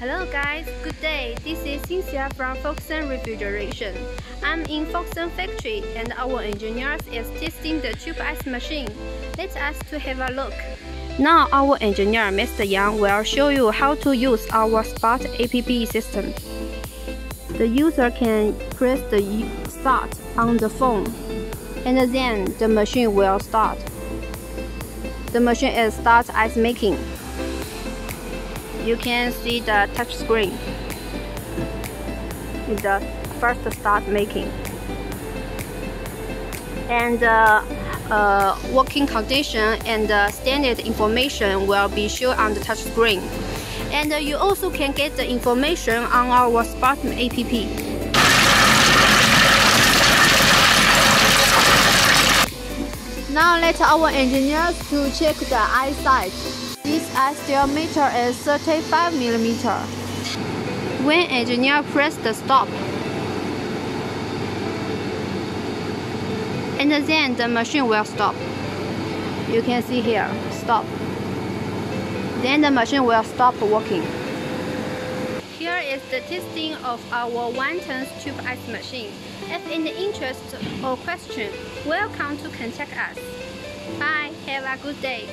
Hello guys, good day. This is Cynthia from Focusun Refrigeration. I'm in Focusun factory and our engineers is testing the tube ice machine. Let us to have a look. Now our engineer Mr. Yang will show you how to use our Spot app system. The user can press the start on the phone and then the machine will start. The machine is start ice making. You can see the touch screen with the first start making, and working condition and standard information will be shown on the touch screen. And you also can get the information on our Spot app. Now let our engineers to check the eyesight. This estimeter is 35 mm. When engineer press the stop, and then the machine will stop. You can see here, stop. Then the machine will stop working. Here is the testing of our 1-ton tube ice machine. If in the interest or question, welcome to contact us. Bye, have a good day.